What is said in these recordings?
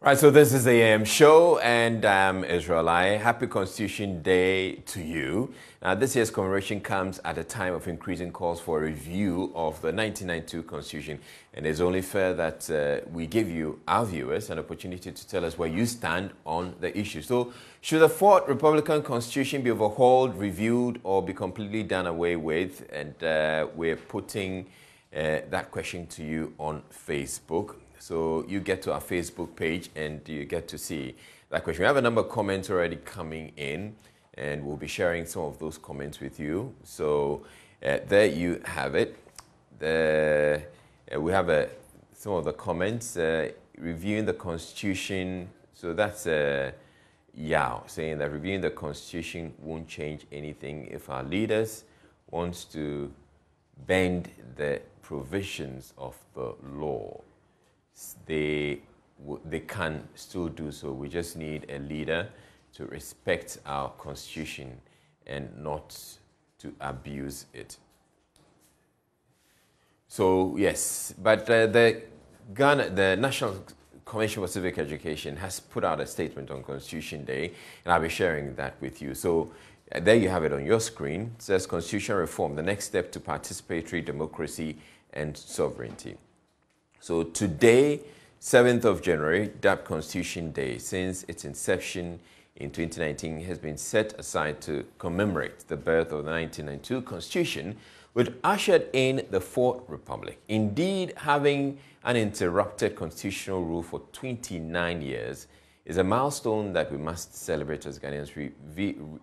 Right, so this is the AM show, and Israelite. Happy Constitution Day to you. Now, this year's commemoration comes at a time of increasing calls for a review of the 1992 Constitution, and it's only fair that we give you, our viewers, an opportunity to tell us where you stand on the issue. So, should the fourth Republican Constitution be overhauled, reviewed, or be completely done away with? And we're putting that question to you on Facebook. So you get to our Facebook page and you get to see that question. We have a number of comments already coming in, and we'll be sharing some of those comments with you. So there you have it. We have some of the comments. Reviewing the Constitution. So that's Yao saying that reviewing the Constitution won't change anything if our leaders want to bend the provisions of the law. They can still do so. We just need a leader to respect our Constitution and not to abuse it. So yes, but the National Commission for Civic Education has put out a statement on Constitution Day, and I'll be sharing that with you. So there you have it on your screen. It says Constitutional Reform, the next step to participatory democracy and sovereignty. So today, 7th of January, dubbed Constitution Day, since its inception in 2019, has been set aside to commemorate the birth of the 1992 Constitution, which ushered in the Fourth Republic. Indeed, having uninterrupted constitutional rule for 29 years is a milestone that we must celebrate as Ghanaians,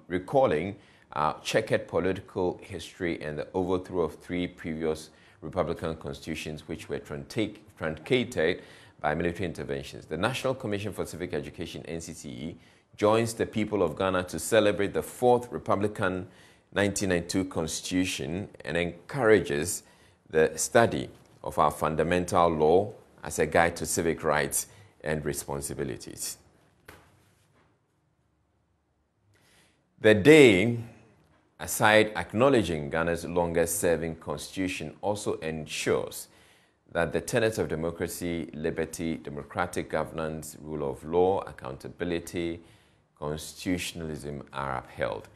recalling our checkered political history and the overthrow of three previous Republican constitutions which were truncated by military interventions. The National Commission for Civic Education, NCCE, joins the people of Ghana to celebrate the Fourth Republican 1992 Constitution and encourages the study of our fundamental law as a guide to civic rights and responsibilities. The day, aside acknowledging Ghana's longest-serving constitution, also ensures that the tenets of democracy, liberty, democratic governance, rule of law, accountability, constitutionalism are upheld.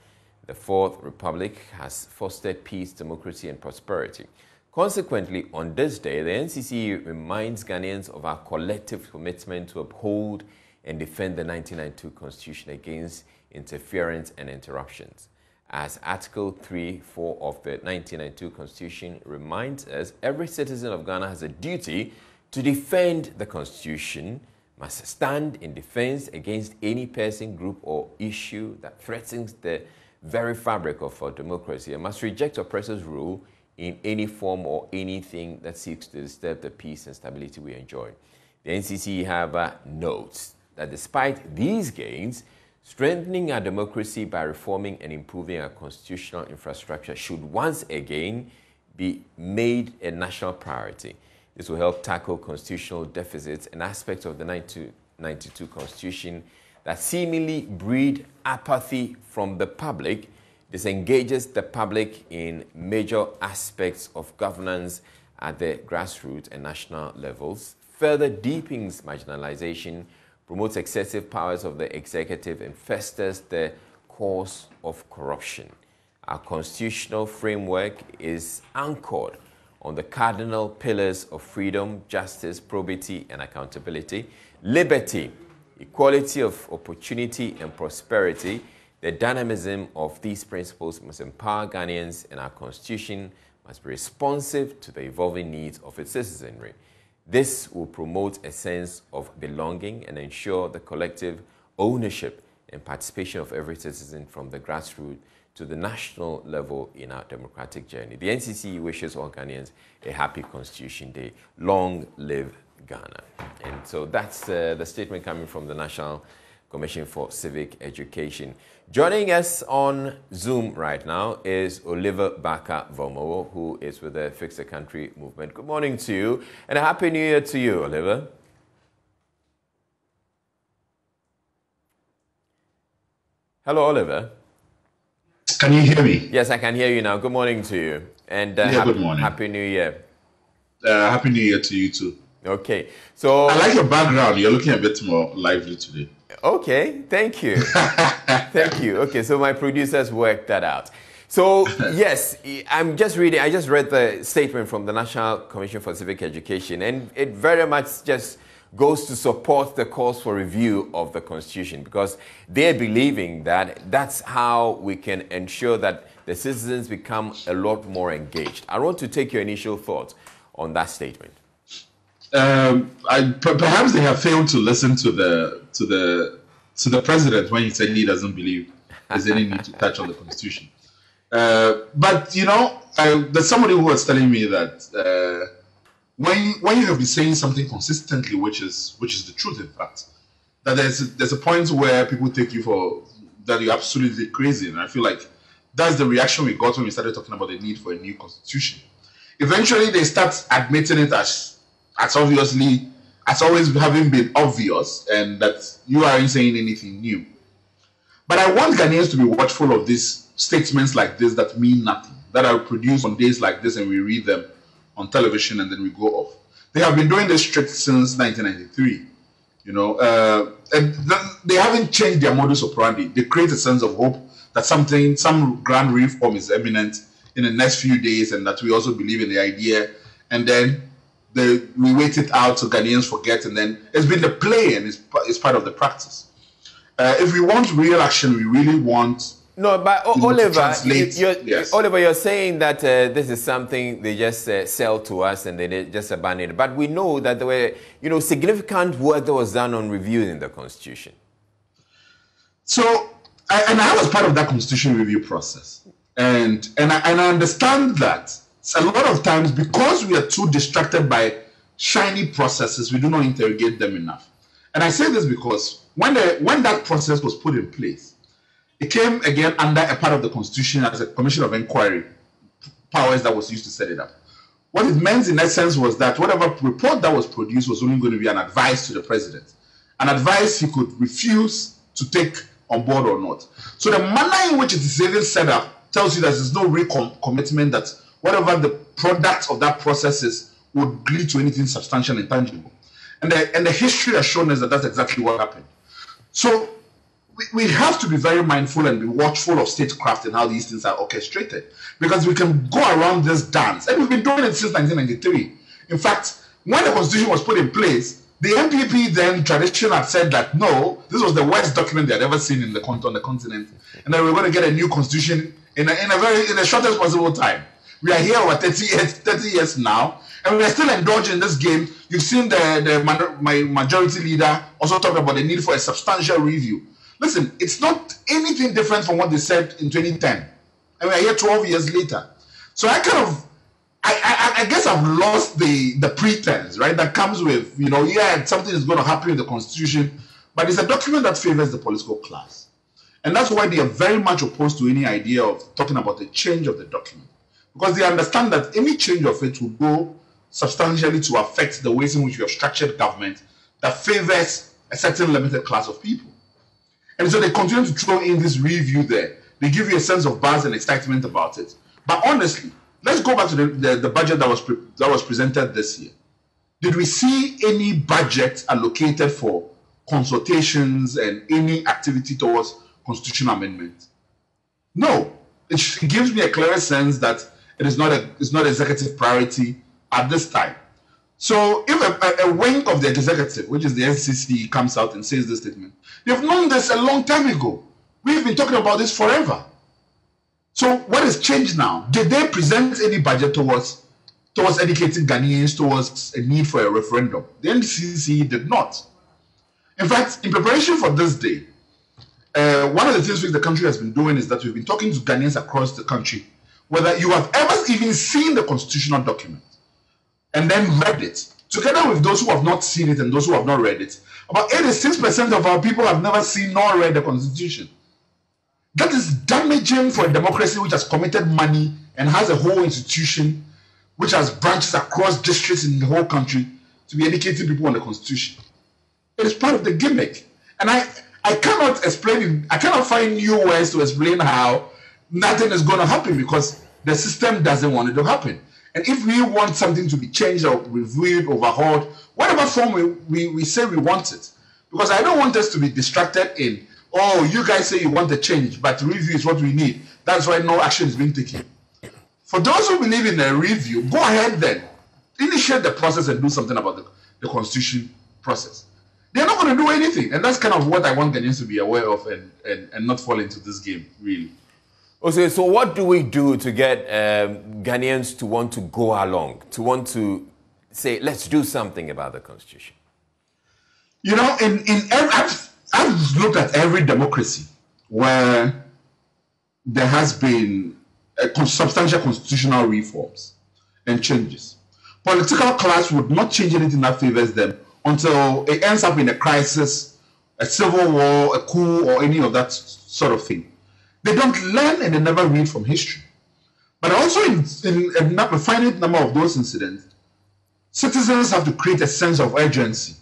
The Fourth Republic has fostered peace, democracy, and prosperity. Consequently, on this day, the NCCE reminds Ghanaians of our collective commitment to uphold and defend the 1992 Constitution against interference and interruptions. As Article 3.4 of the 1992 Constitution reminds us, every citizen of Ghana has a duty to defend the Constitution, must stand in defense against any person, group, or issue that threatens the very fabric of our democracy, and must reject oppressors' rule in any form or anything that seeks to disturb the peace and stability we enjoy. The NCC, however, notes that despite these gains, strengthening our democracy by reforming and improving our constitutional infrastructure should once again be made a national priority. This will help tackle constitutional deficits and aspects of the 1992 Constitution that seemingly breed apathy from the public, disengages the public in major aspects of governance at the grassroots and national levels, further deepens marginalization, promotes excessive powers of the executive, and festers the cause of corruption. Our constitutional framework is anchored on the cardinal pillars of freedom, justice, probity, and accountability, liberty, equality of opportunity, and prosperity. The dynamism of these principles must empower Ghanaians, and our constitution must be responsive to the evolving needs of its citizenry. This will promote a sense of belonging and ensure the collective ownership and participation of every citizen from the grassroots to the national level in our democratic journey. The NCC wishes all Ghanaians a happy Constitution Day. Long live Ghana. And so that's the statement coming from the National Commission for Civic Education. Joining us on Zoom right now is Oliver Baka-Vomo, who is with the Fix the Country movement. Good morning to you, and a Happy New Year to you, Oliver. Hello, Oliver. Can you hear me? Yes, I can hear you now. Good morning to you. And good morning. Happy New Year. Happy New Year to you too. Okay. So I like your background. You're looking a bit more lively today. Okay, thank you. Thank you. Okay, so my producers worked that out. So, yes, I'm just reading, I just read the statement from the National Commission for Civic Education, and it very much just goes to support the calls for review of the Constitution, because they're believing that that's how we can ensure that the citizens become a lot more engaged. I want to take your initial thoughts on that statement. Perhaps they have failed to listen to the president when he said he doesn't believe there's any need to touch on the Constitution. But you know, there's somebody who was telling me that when you have been saying something consistently, which is the truth, in fact, that there's a point where people take you for that you're absolutely crazy, and I feel like that's the reaction we got when we started talking about the need for a new Constitution. Eventually, they start admitting it as obviously, as always having been obvious, and that you aren't saying anything new. But I want Ghanaians to be watchful of these statements like this that mean nothing, that are produced on days like this and we read them on television and then we go off. They have been doing this trick since 1993, you know, and they haven't changed their modus operandi. They create a sense of hope that some grand reform is imminent in the next few days, and that we also believe in the idea, and then we wait it out so Ghanaians forget, and then it's been the play and it's part of the practice. If we want real action, we really want... No, but Oliver, yes. Oliver, you're saying that this is something they just sell to us and they just abandon it. But we know that there were, you know, significant work that was done on reviewing the Constitution. So, I was part of that Constitution review process. And I understand that a lot of times, because we are too distracted by shiny processes, we do not interrogate them enough. And I say this because when that process was put in place, it came again under a part of the Constitution as a commission of inquiry powers that was used to set it up. What it meant in essence was that whatever report that was produced was only going to be an advice to the president, an advice he could refuse to take on board or not. So the manner in which it is even set up tells you that there's no real commitment that whatever the product of that process is would lead to anything substantial and tangible. And the history has shown us that that's exactly what happened. So we have to be very mindful and be watchful of statecraft and how these things are orchestrated, because we can go around this dance, and we've been doing it since 1993. In fact, when the Constitution was put in place, the MPP then tradition had said that no, this was the worst document they had ever seen on the continent, and that we were going to get a new Constitution in the shortest possible time. We are here over 30 years now, and we are still indulging in this game. You've seen my majority leader also talk about the need for a substantial review. Listen, it's not anything different from what they said in 2010. And we are here 12 years later. So I guess I've lost the pretense, right? That comes with, you know, yeah, something is going to happen in the Constitution, but it's a document that favors the political class. And that's why they are very much opposed to any idea of talking about the change of the document. Because they understand that any change of it will go substantially to affect the ways in which we have structured government that favors a certain limited class of people. And so they continue to throw in this review there. They give you a sense of buzz and excitement about it. But honestly, let's go back to the budget that was presented this year. Did we see any budget allocated for consultations and any activity towards constitutional amendment? No. It gives me a clearer sense that it's not executive priority at this time. So if a wing of the executive, which is the NCC, comes out and says this statement, they've known this a long time ago. We've been talking about this forever. So what has changed now? Did they present any budget towards educating Ghanaians towards a need for a referendum? The NCC did not. In fact, in preparation for this day, one of the things which the country has been doing is that we've been talking to Ghanaians across the country, whether you have ever even seen the constitutional document and then read it, together with those who have not seen it and those who have not read it. About 86% of our people have never seen nor read the Constitution. That is damaging for a democracy which has committed money and has a whole institution which has branches across districts in the whole country to be educating people on the Constitution. It is part of the gimmick. And I cannot explain, I cannot find new ways to explain how nothing is going to happen, because the system doesn't want it to happen. And if we want something to be changed or reviewed, overhauled, whatever form we say we want it. Because I don't want us to be distracted in, oh, you guys say you want a change, but review is what we need. That's why no action is being taken. For those who believe in a review, go ahead then. Initiate the process and do something about the constitution process. They're not going to do anything. And that's kind of what I want Ghanaians to be aware of and not fall into this game, really. Okay, so what do we do to get Ghanaians to want to go along, to want to say, let's do something about the constitution? You know, I've looked at every democracy where there has been substantial constitutional reforms and changes. Political class would not change anything that favors them until it ends up in a crisis, a civil war, a coup, or any of that sort of thing. They don't learn and they never read from history. But also in a finite number of those incidents, citizens have to create a sense of urgency.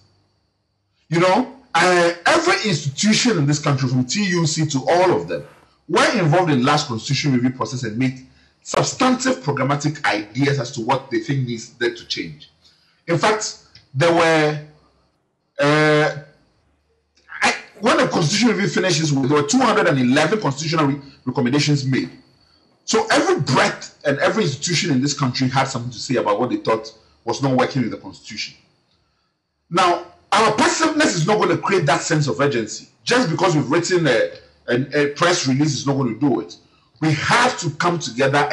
You know, every institution in this country, from TUC to all of them, were involved in last constitution review process and made substantive programmatic ideas as to what they think needs there to change. In fact, there were, when the constitution review finishes, there were 211 constitutional recommendations made. So every breath and every institution in this country had something to say about what they thought was not working with the constitution. Now, our passiveness is not going to create that sense of urgency. Just because we've written a press release is not going to do it. We have to come together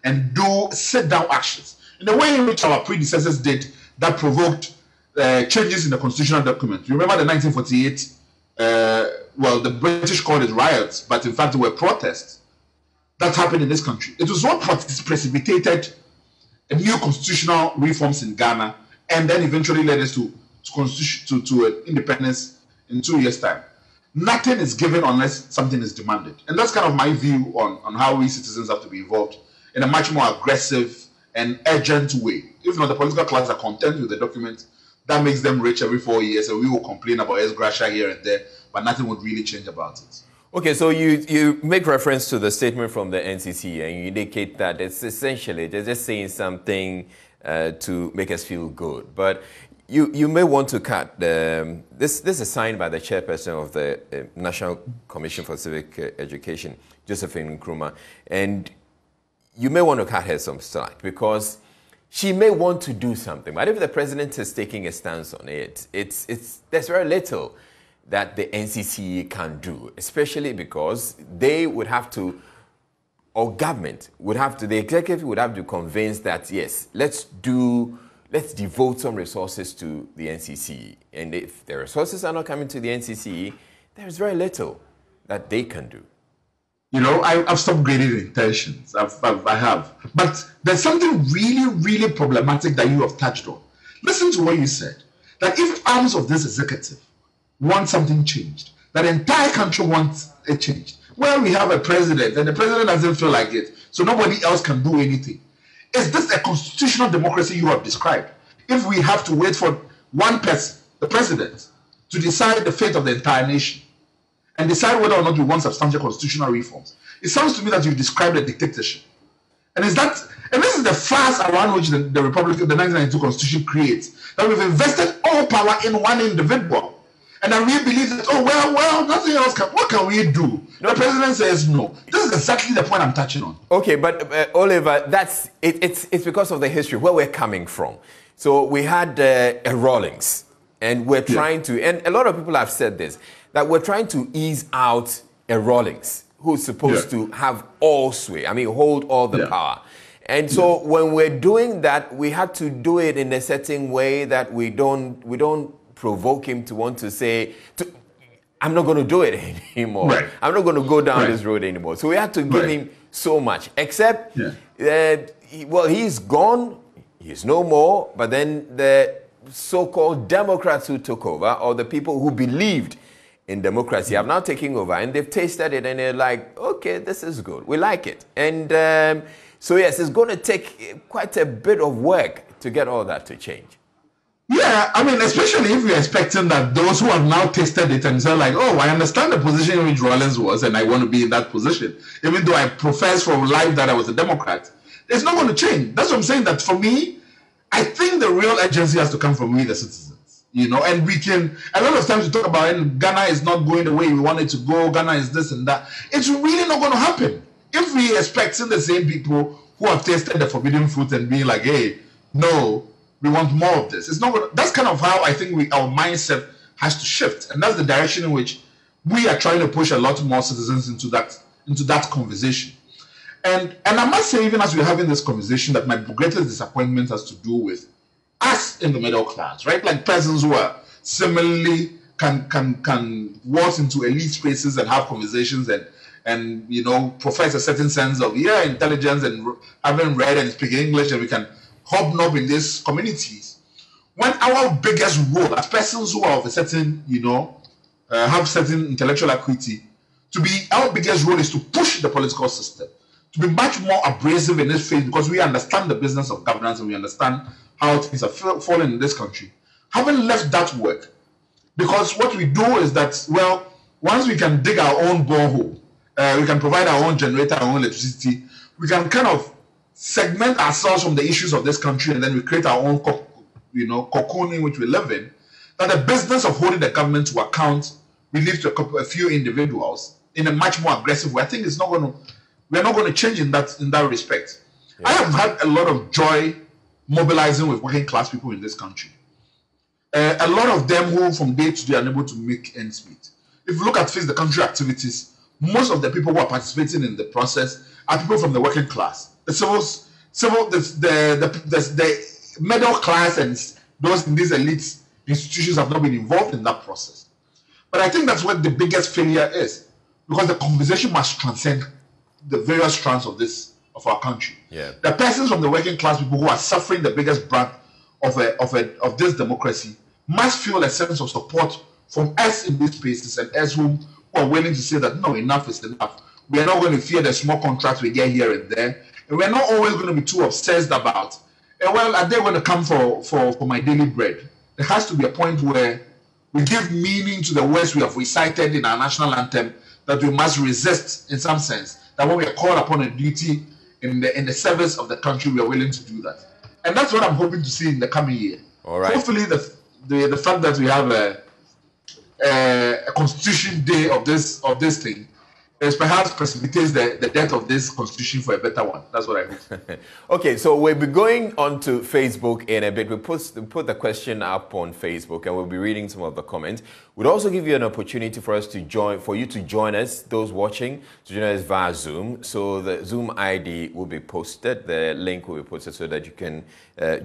and do sit-down actions in the way in which our predecessors did that provoked changes in the constitutional document. You remember the 1948, well, the British called it riots, but in fact, they were protests that happened in this country. It was what precipitated a new constitutional reforms in Ghana and then eventually led us to independence in 2 years' time. Nothing is given unless something is demanded. And that's kind of my view on how we citizens have to be involved in a much more aggressive and urgent way. If not, the political class are content with the document that makes them rich every 4 years, and we will complain about gratia here and there, but nothing would really change about it. Okay, so you make reference to the statement from the NCC, and you indicate that it's essentially they're just saying something to make us feel good. But you may want to cut this is signed by the chairperson of the National Commission for Civic Education, Josephine Nkrumah, and you may want to cut her some slack because she may want to do something. But if the president is taking a stance on it, there's very little that the NCC can do, especially because they would have to, or government would have to, the executive would have to convince that yes, let's devote some resources to the NCC. And if the resources are not coming to the NCC, there's very little that they can do. You know, I've stopped grading intentions. I have. But there's something really, really problematic that you have touched on. Listen to what you said. That if arms of this executive want something changed, that the entire country wants it changed. Well, we have a president, and the president doesn't feel like it, so nobody else can do anything. Is this a constitutional democracy you have described? If we have to wait for one person, the president, to decide the fate of the entire nation and decide whether or not we want substantial constitutional reforms, it sounds to me that you've described a dictatorship. And this is the farce around which the Republic of the 1992 Constitution creates, that we've invested all power in one individual. And then we believe that, oh, well, nothing else what can we do? No. The president says no. This is exactly the point I'm touching on. Okay, but Oliver, it's because of the history, where we're coming from. So we had a Rawlings, and we're trying to, and a lot of people have said this, that we're trying to ease out a Rawlings, who's supposed to have all sway, hold all the power. And so when we're doing that, we have to do it in a certain way that we don't provoke him to want to say, I'm not going to do it anymore. Right. I'm not going to go down this road anymore. So we have to give him so much, except that, he's gone, he's no more, but then the so-called Democrats who took over, or the people who believed in democracy, have now taken over, and they've tasted it, and they're like, okay, this is good, we like it. And so yes, it's going to take quite a bit of work to get all that to change. Yeah, especially if you're expecting that those who have now tasted it and say like, oh, I understand the position in which Rawlings was and I want to be in that position, even though I profess from life that I was a Democrat. It's not going to change. That's what I'm saying, that for me, I think the real agency has to come from we, the citizens, you know, and we can, a lot of times we talk about Ghana is not going the way we want it to go, Ghana is this and that. It's really not going to happen. If we expecting the same people who have tasted the forbidden fruit and being like, hey, no, we want more of this. It's not going to, that's kind of how I think our mindset has to shift. And that's the direction in which we are trying to push a lot more citizens into that conversation. And I must say, even as we're having this conversation, that my greatest disappointment has to do with us in the middle class, right? Like persons who are similarly can walk into elite spaces and have conversations and you know, profess a certain sense of intelligence and having read and speaking English, and we can hobnob in these communities. When our biggest role as persons who are of a certain, you know, have certain intellectual acuity, our biggest role is to push the political system to be much more abrasive in this phase, because we understand the business of governance and we understand how things are falling in this country. Having left that work, because what we do is that, well, once we can dig our own borehole, we can provide our own generator, our own electricity, we can kind of segment ourselves from the issues of this country, and then we create our own, cocoon in which we live in. That the business of holding the government to account, we leave to a few individuals in a much more aggressive way. I think we're not going to change in that respect. Yeah. I have had a lot of joy mobilizing with working class people in this country. A lot of them who from day to day are unable to make ends meet. If you look at Face the Country activities, most of the people who are participating in the process are people from the working class. The middle class and those in these elite institutions have not been involved in that process. But I think that's what the biggest failure is, because the conversation must transcend the various strands of our country. Yeah. The persons from the working class people who are suffering the biggest brunt of this democracy must feel a sense of support from us in these spaces, and us who are willing to say that no, enough is enough. We are not going to fear the small contracts we get here and there, and we're not always going to be too obsessed about, well, are they going to come for my daily bread? There has to be a point where we give meaning to the words we have recited in our national anthem, that we must resist in some sense. That when we are called upon a duty in the service of the country, we are willing to do that. And that's what I'm hoping to see in the coming year. All right. Hopefully the fact that we have a Constitution Day of this thing is perhaps precipitates the death of this Constitution for a better one. That's what I hope. Okay, so we'll be going on to Facebook in a bit. We'll put the question up on Facebook, and we'll be reading some of the comments. We'll also give you an opportunity for you to join us, those watching, to join us via Zoom. So the Zoom ID will be posted, the link will be posted so that you can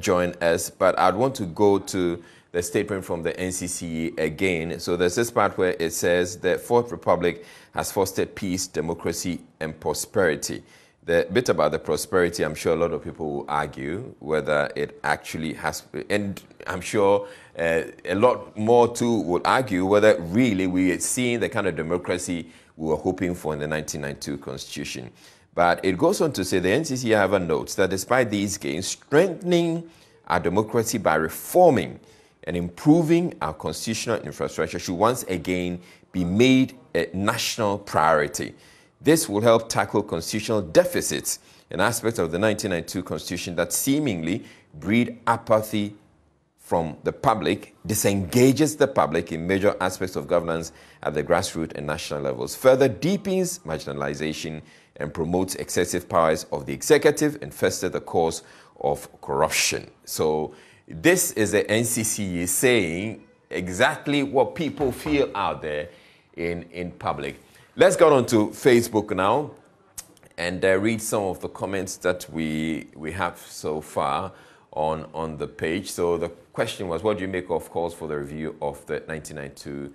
join us. But I'd want to go to the statement from the NCCE again. So there's this part where it says the Fourth Republic has fostered peace, democracy, and prosperity. The bit about the prosperity, I'm sure a lot of people will argue whether it actually has, and I'm sure a lot more too will argue whether really we are seeing the kind of democracy we were hoping for in the 1992 Constitution. But it goes on to say the NCCE, however, notes that despite these gains, strengthening our democracy by reforming and improving our constitutional infrastructure should once again be made a national priority. This will help tackle constitutional deficits and aspects of the 1992 Constitution that seemingly breed apathy from the public, disengages the public in major aspects of governance at the grassroots and national levels, further deepens marginalization and promotes excessive powers of the executive, and further the cause of corruption. So this is the NCCE saying exactly what people feel out there in public. Let's go on to Facebook now and read some of the comments that we have so far on the page. So the question was, what do you make of calls for the review of the 1992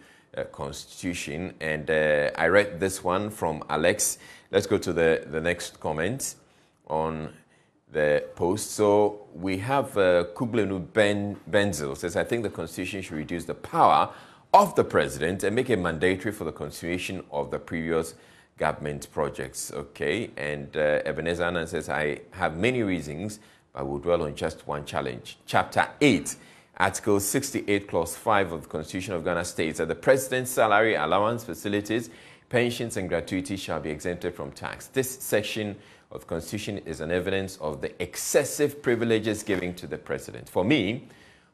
Constitution? And I read this one from Alex. Let's go to the next comment on the post. So we have Kublenu Benzil says, I think the Constitution should reduce the power of the president and make it mandatory for the continuation of the previous government projects. Okay, and Ebenezer Annan says, I have many reasons, but I will dwell on just one challenge. Chapter 8, Article 68, Clause 5 of the Constitution of Ghana states that the president's salary, allowance, facilities, pensions, and gratuities shall be exempted from tax. This section of the Constitution is an evidence of the excessive privileges given to the president. For me,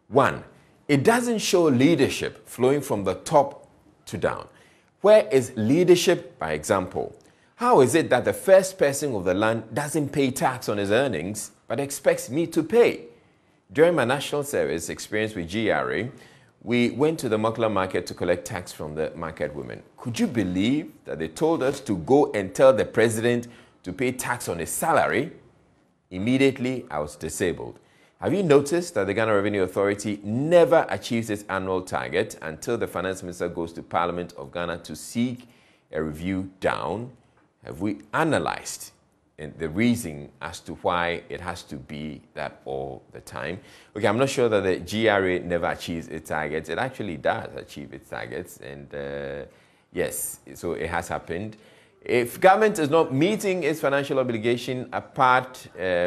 one, it doesn't show leadership flowing from the top to down. Where is leadership by example? How is it that the first person of the land doesn't pay tax on his earnings but expects me to pay? During my national service experience with GRA, we went to the Mokla market to collect tax from the market women. Could you believe that they told us to go and tell the president to pay tax on his salary? Immediately, I was disabled. Have you noticed that the Ghana Revenue Authority never achieves its annual target until the finance minister goes to Parliament of Ghana to seek a review down? Have we analyzed the reason as to why it has to be that all the time? Okay, I'm not sure that the GRA never achieves its targets. It actually does achieve its targets, and yes, so it has happened. If government is not meeting its financial obligation apart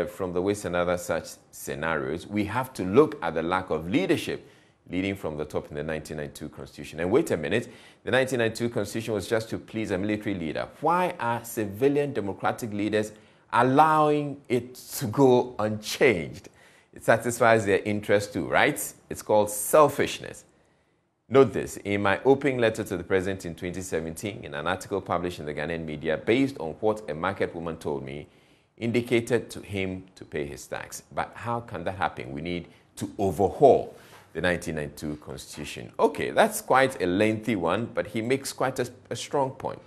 from the waste and other such scenarios, we have to look at the lack of leadership leading from the top in the 1992 Constitution. And wait a minute, the 1992 Constitution was just to please a military leader. Why are civilian democratic leaders allowing it to go unchanged? It satisfies their interest too, right? It's called selfishness. Note this, in my opening letter to the president in 2017, in an article published in the Ghanaian media, based on what a market woman told me, indicated to him to pay his tax. But how can that happen? We need to overhaul the 1992 Constitution. Okay, that's quite a lengthy one, but he makes quite a strong point.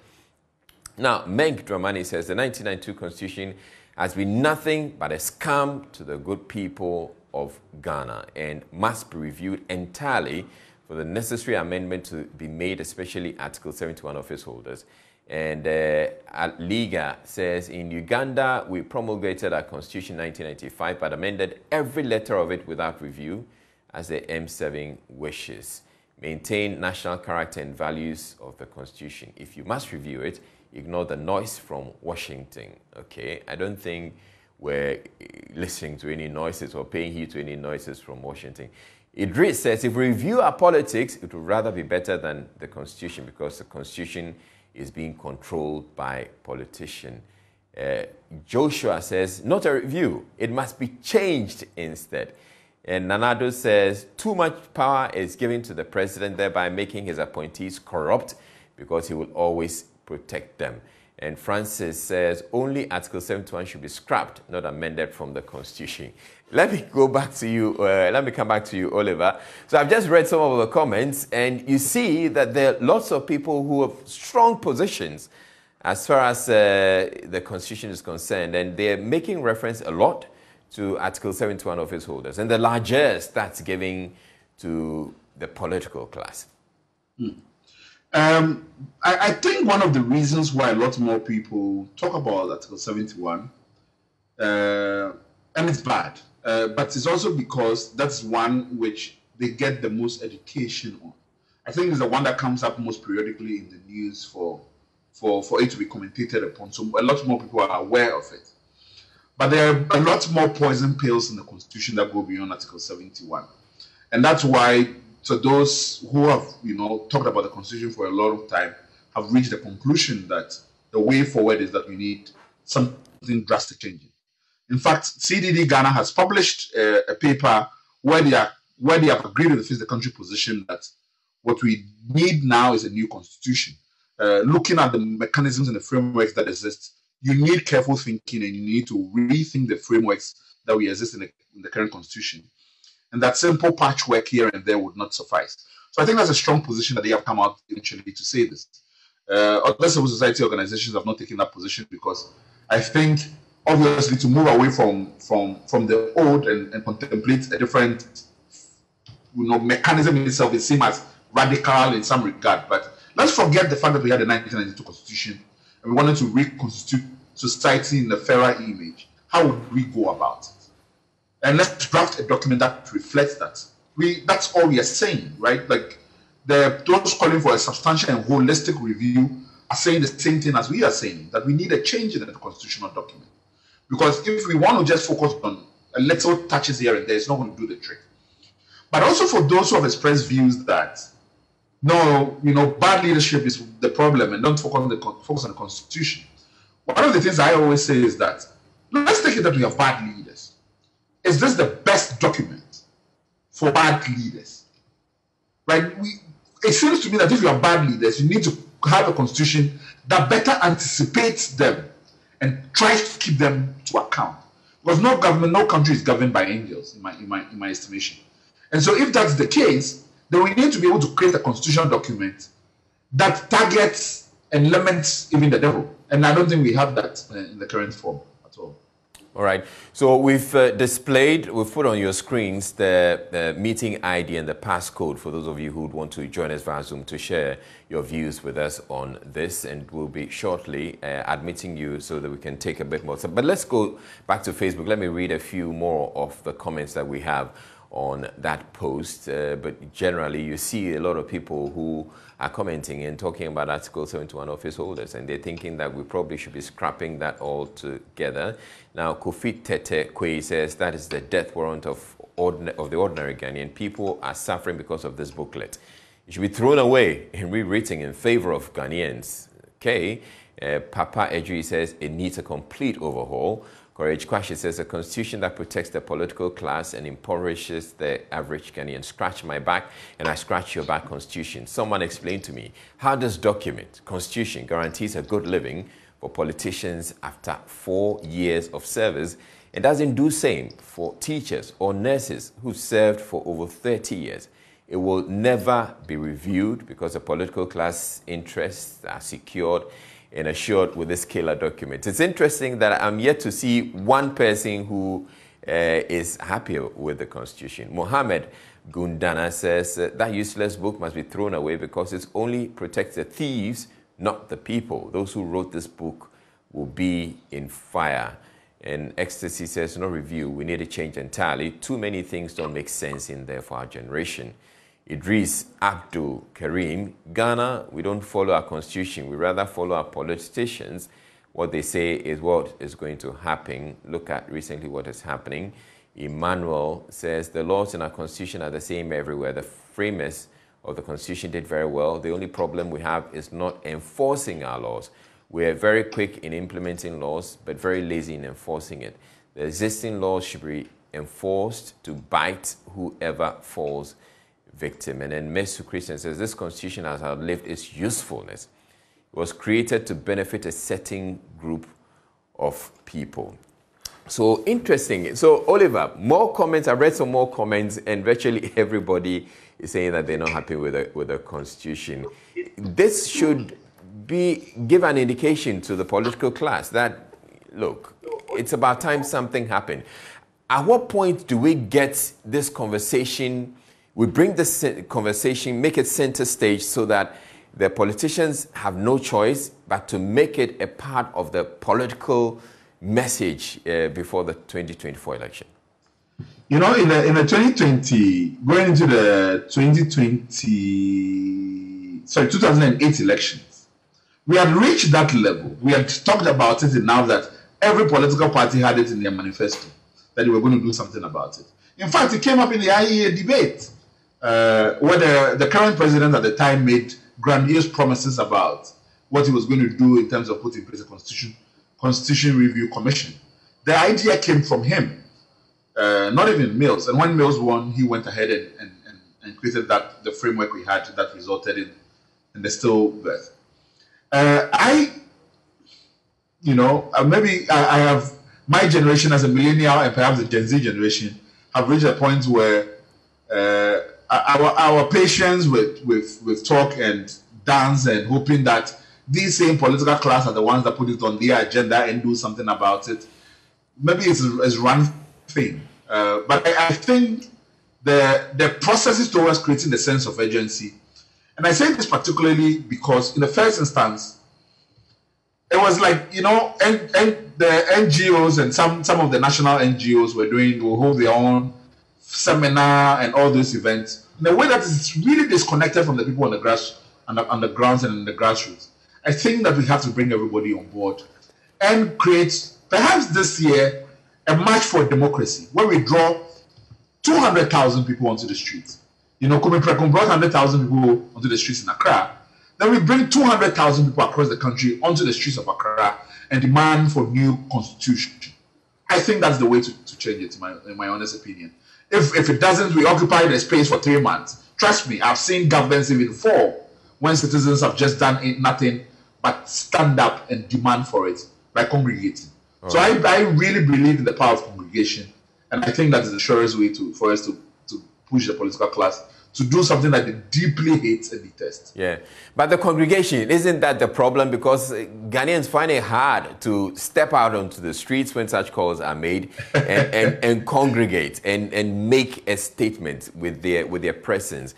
Now, Menk Dramani says the 1992 Constitution has been nothing but a scam to the good people of Ghana and must be reviewed entirely for the necessary amendment to be made, especially Article 71 office holders. And Liga says, in Uganda, we promulgated our Constitution in 1995, but amended every letter of it without review, as the M7 wishes. Maintain national character and values of the Constitution. If you must review it, ignore the noise from Washington. Okay, I don't think we're listening to any noises or paying heed to any noises from Washington. Idris says, if we review our politics, it would rather be better than the Constitution because the Constitution is being controlled by politicians. Joshua says, not a review, it must be changed instead. And Nanado says, too much power is given to the president, thereby making his appointees corrupt because he will always protect them. And Francis says, only Article 71 should be scrapped, not amended from the Constitution. Let me go back to you, let me come back to you, Oliver. So I've just read some of the comments, and you see that there are lots of people who have strong positions as far as the Constitution is concerned, and they're making reference a lot to Article 71 office holders and the largesse that's giving to the political class. I think one of the reasons why a lot more people talk about Article 71, and it's bad, but it's also because that's one which they get the most education on. I think it's the one that comes up most periodically in the news for it to be commentated upon. So a lot more people are aware of it. But there are a lot more poison pills in the Constitution that go beyond Article 71. And that's why, so those who have, talked about the Constitution for a long time have reached the conclusion that the way forward is that we need something drastic changing. In fact, CDD Ghana has published a paper where they have agreed with the country position that what we need now is a new Constitution. Looking at the mechanisms and the frameworks that exist, you need careful thinking and you need to rethink the frameworks that we exist in the current Constitution. And that simple patchwork here and there would not suffice. So I think that's a strong position that they have come out eventually to say this. Other civil society organizations have not taken that position because I think, obviously, to move away from the old and contemplate a different mechanism in itself, it seems as radical in some regard. But let's forget the fact that we had the 1992 Constitution and we wanted to reconstitute society in a fairer image. How would we go about it? And let's draft a document that reflects that. That's all we are saying, right? Like those calling for a substantial and holistic review are saying the same thing as we are saying, that we need a change in the constitutional document. Because if we want to just focus on a little touches here and there, it's not going to do the trick. But also for those who have expressed views that, no, bad leadership is the problem and don't focus on the Constitution. one of the things I always say is that, let's take it that we have bad leaders. Is this the best document for bad leaders? Right? It seems to me that if you have bad leaders, you need to have a constitution that better anticipates them and tries to keep them to account. Because no government, no country is governed by angels, in my estimation. And so if that's the case, then we need to be able to create a constitutional document that targets and limits even the devil. And I don't think we have that in the current form at all. All right. So we've we've put on your screens the meeting ID and the passcode for those of you who would want to join us via Zoom to share your views with us on this. And we'll be shortly admitting you so that we can take a bit more. But let's go back to Facebook. Let me read a few more of the comments that we have on that post. But generally, you see a lot of people who are commenting and talking about Article 71 office holders, and they're thinking that we probably should be scrapping that all together. Now, Kofi Tete Kwe says that is the death warrant of the ordinary Ghanaian. People are suffering because of this booklet. It should be thrown away and rewritten in favor of Ghanaians. Okay. Papa Edri says it needs a complete overhaul. Courage Kwashi says a constitution that protects the political class and impoverishes the average Ghanaian. Scratch my back and I scratch your back constitution. Someone explain to me, how does document, constitution guarantees a good living for politicians after 4 years of service and doesn't do same for teachers or nurses who served for over 30 years? It will never be reviewed because the political class interests are secured and assured with this killer document. It's interesting that I'm yet to see one person who is happy with the Constitution. Mohammed Gundana says that useless book must be thrown away because it only protects the thieves, not the people. Those who wrote this book will be in fire. And Ecstasy says, no review, we need to change entirely. Too many things don't make sense in there for our generation. Idris Abdul Karim, Ghana, we don't follow our constitution. We rather follow our politicians. What they say is what is going to happen. Look at recently what is happening. Emmanuel says the laws in our constitution are the same everywhere. The framers of the constitution did very well. The only problem we have is not enforcing our laws. We are very quick in implementing laws, but very lazy in enforcing it. The existing laws should be enforced to bite whoever falls victim. And then Mesu Christian says this constitution has outlived its usefulness. It was created to benefit a certain group of people. So interesting. So Oliver, more comments. I read some more comments, and virtually everybody is saying that they're not happy with the constitution. This should give an indication to the political class that, look, it's about time something happened. At what point do we get this conversation? We bring this conversation, make it center stage so that the politicians have no choice but to make it a part of the political message before the 2024 election. You know, in the 2020, going into the 2008 elections, we had reached that level. We had talked about it enough that every political party had it in their manifesto that they were going to do something about it. In fact, it came up in the IEA debate. Where the current president at the time made grandiose promises about what he was going to do in terms of putting in place a constitution review commission. The idea came from him, not even Mills. And when Mills won, he went ahead and created the framework we had that resulted in the stillbirth. Maybe I have my generation as a millennial and perhaps the Gen Z generation have reached a point where our patience with talk and dance and hoping that these same political class are the ones that put it on their agenda and do something about it. Maybe it's run thing. But I think the processes towards creating the sense of urgency, and I say this particularly because in the first instance, it was like, and the NGOs and some of the national NGOs will hold their own seminar and all those events in a way that is really disconnected from the people on the grounds and in the grassroots. I think that we have to bring everybody on board and create, perhaps this year, a march for democracy where we draw 200,000 people onto the streets. Kumi Prekum brought 100,000 people onto the streets in Accra. Then we bring 200,000 people across the country onto the streets of Accra and demand for new constitution. I think that's the way to change it, in my honest opinion. If it doesn't reoccupy the space for 3 months, trust me, I've seen governments even fall when citizens have just done nothing but stand up and demand for it by congregating. So I really believe in the power of congregation, and I think that is the surest way for us to push the political class to do something that they deeply hate and detest. Yeah, but the congregation, isn't that the problem? Because Ghanaians find it hard to step out onto the streets when such calls are made and congregate and make a statement with their presence.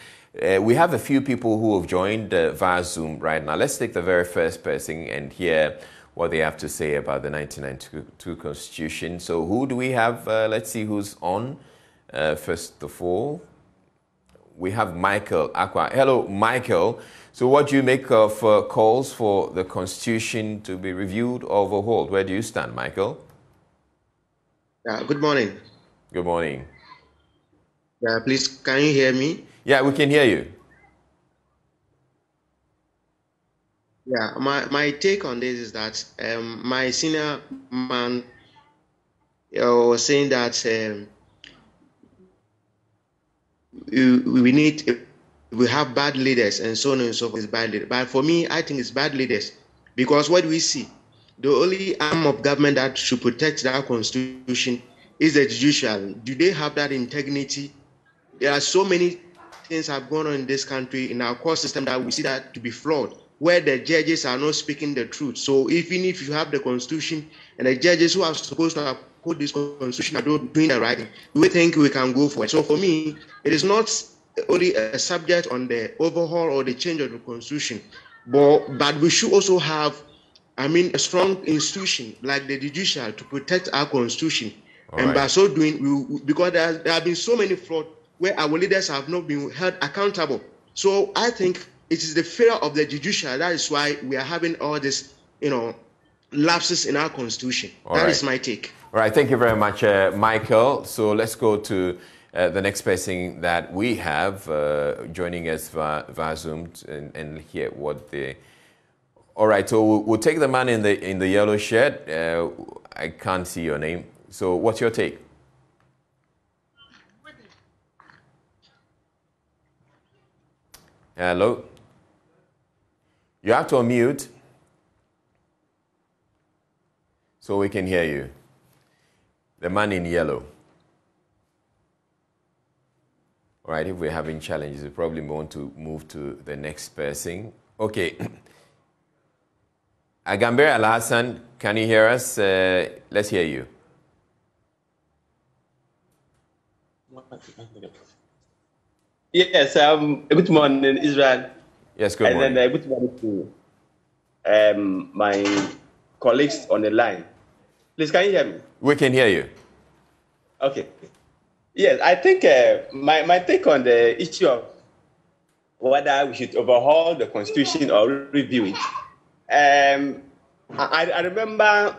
We have a few people who have joined via Zoom right now. Let's take the very first person and hear what they have to say about the 1992 Constitution. So who do we have? Let's see who's on. First of all, we have Michael Aqua. Hello, Michael. So what do you make of calls for the Constitution to be reviewed or overhauled? Where do you stand, Michael? Good morning. Good morning. Please, can you hear me? Yeah, we can hear you. Yeah, my take on this is that my senior man was saying that we have bad leaders and so on and so forth. Is bad leaders. But for me, I think it's bad leaders, because what we see, the only arm of government that should protect that constitution is the judicial. Do they have that integrity? There are so many things have gone on in this country, in our court system, that we see that to be flawed, where the judges are not speaking the truth. So even if you have the constitution and the judges who are supposed to uphold this constitution are doing the right thing, we think we can go for it. So for me, it is not only a subject on the overhaul or the change of the constitution, but we should also have, a strong institution like the judicial to protect our constitution. By so doing, because there have been so many frauds where our leaders have not been held accountable. So I think it is the failure of the judicial. That is why we are having all this, lapses in our constitution. That is my take. All right, thank you very much, Michael. So let's go to the next person that we have joining us via Zoom and hear what they. All right, so we'll take the man in the yellow shirt. I can't see your name. So what's your take? Hello? You have to unmute so we can hear you. The man in yellow. All right, if we're having challenges, we probably want to move to the next person. Okay. Agamber Al-Hassan, can you hear us? Let's hear you. Yes, good morning, Israel. Yes, good morning. And then good morning to my colleagues on the line. Please, can you hear me? We can hear you. Okay. Yes, I think my take on the issue of whether we should overhaul the Constitution or review it. I remember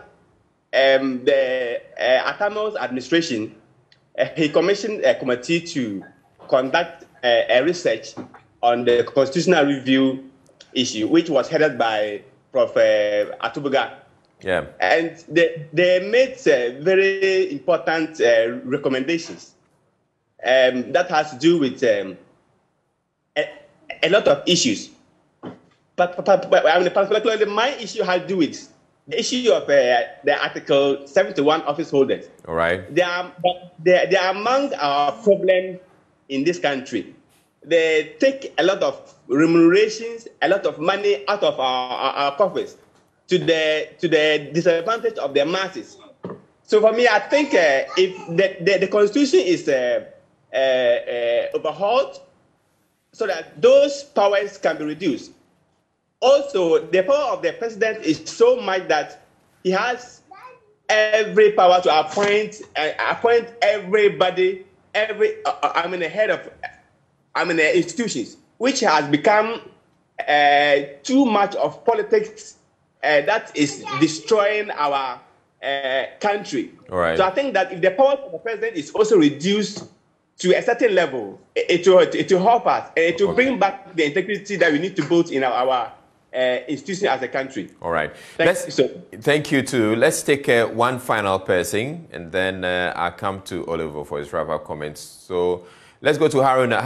the Atamo's administration, he commissioned a committee to conduct a research on the constitutional review issue, which was headed by Prof. Atubuga. Yeah. And they made very important recommendations that has to do with a lot of issues. But particularly my issue has to do with the issue of the Article 71 office holders. All right. They are among our problems in this country. They take a lot of remunerations, a lot of money out of our coffers to the disadvantage of the masses. So for me, I think if the Constitution is overhauled so that those powers can be reduced. Also, the power of the president is so much that he has every power to appoint everybody, head of institutions, which has become too much of politics that is destroying our country. All right. So I think that if the power of the president is also reduced to a certain level, it will help us. It will bring back the integrity that we need to build in our institution as a country. All right. Thank you too. Let's take one final person, and then I'll come to Oliver for his wrap-up comments. So let's go to Haruna.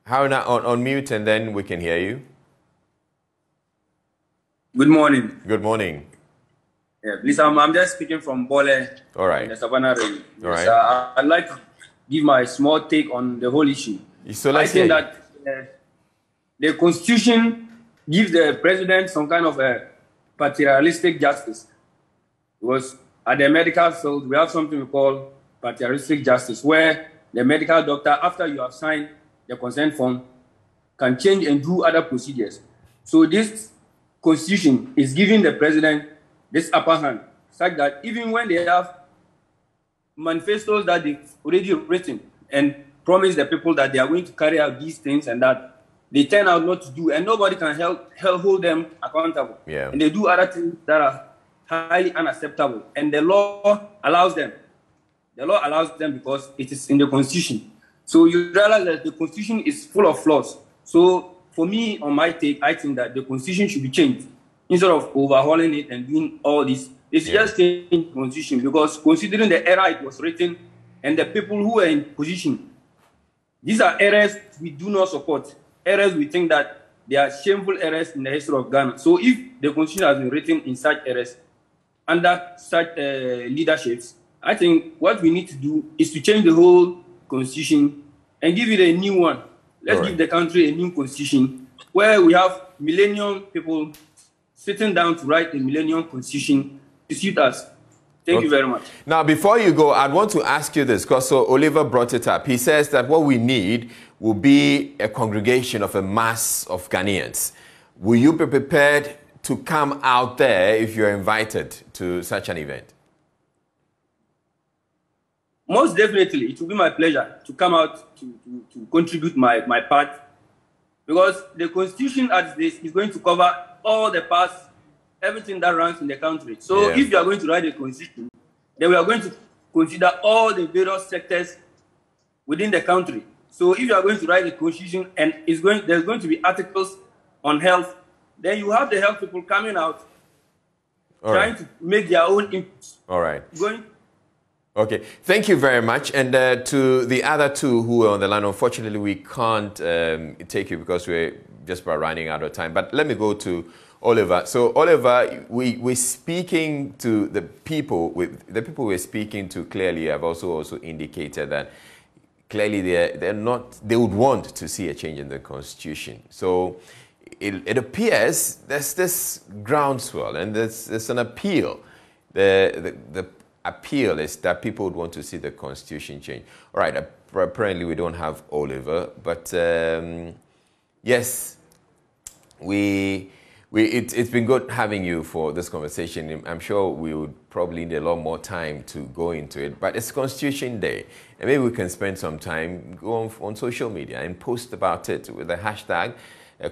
Haruna, on mute, and then we can hear you. Good morning. Good morning. Yeah, please, I'm just speaking from Bole. All right. In the Savannah region. All right. I'd like to give my small take on the whole issue. So I think that the Constitution gives the president some kind of a paternalistic justice. Because at the medical field, we have something we call paternalistic justice, where the medical doctor, after you have signed the consent form, can change and do other procedures. So this Constitution is giving the president this upper hand, such that even when they have manifestos that they've already written and promise the people that they are going to carry out these things and that they turn out not to do, and nobody can hold them accountable. Yeah. And they do other things that are highly unacceptable. And the law allows them. The law allows them because it is in the Constitution. So you realize that the Constitution is full of flaws. So for me, on my take, I think that the Constitution should be changed. Instead of overhauling it and doing all this, it's just change the Constitution, because considering the era it was written and the people who are in position, these are errors we do not support. Errors we think that they are shameful errors in the history of Ghana. So if the Constitution has been written in such errors, under such leaderships, I think what we need to do is to change the whole Constitution and give it a new one. Let's give the country a new Constitution where we have millennium people sitting down to write a millennium Constitution to suit us. Thank you very much. Now, before you go, I'd want to ask you this, because so Oliver brought it up. He says that what we need will be a congregation of a mass of Ghanaians. Will you be prepared to come out there if you're invited to such an event? Most definitely. It will be my pleasure to come out to contribute my part, because the Constitution as this is going to cover all the past, everything that runs in the country. So if you are going to write a Constitution, then we are going to consider all the various sectors within the country. So if you are going to write a Constitution and there's going to be articles on health, then you have the health people coming out trying to make their own inputs. All right. Okay, thank you very much. And to the other two who are on the line, unfortunately, we can't take you because we're just about running out of time. But let me go to Oliver. So, Oliver, we're speaking to the people. The people we're speaking to clearly have also indicated that clearly they would want to see a change in the Constitution. So it appears there's this groundswell and there's an appeal. The appeal is that people would want to see the Constitution change. All right, apparently we don't have Oliver, but yes, it's been good having you for this conversation. I'm sure we would probably need a lot more time to go into it, but it's Constitution Day, and maybe we can spend some time, go on social media and post about it with the hashtag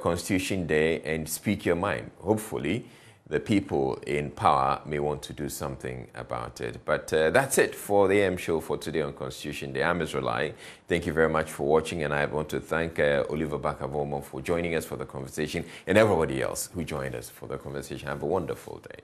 Constitution Day and speak your mind. Hopefully, the people in power may want to do something about it. But that's it for the AM show for today on Constitution Day. I'm Israelite. Thank you very much for watching, and I want to thank Oliver Bakavomo for joining us for the conversation, and everybody else who joined us for the conversation. Have a wonderful day.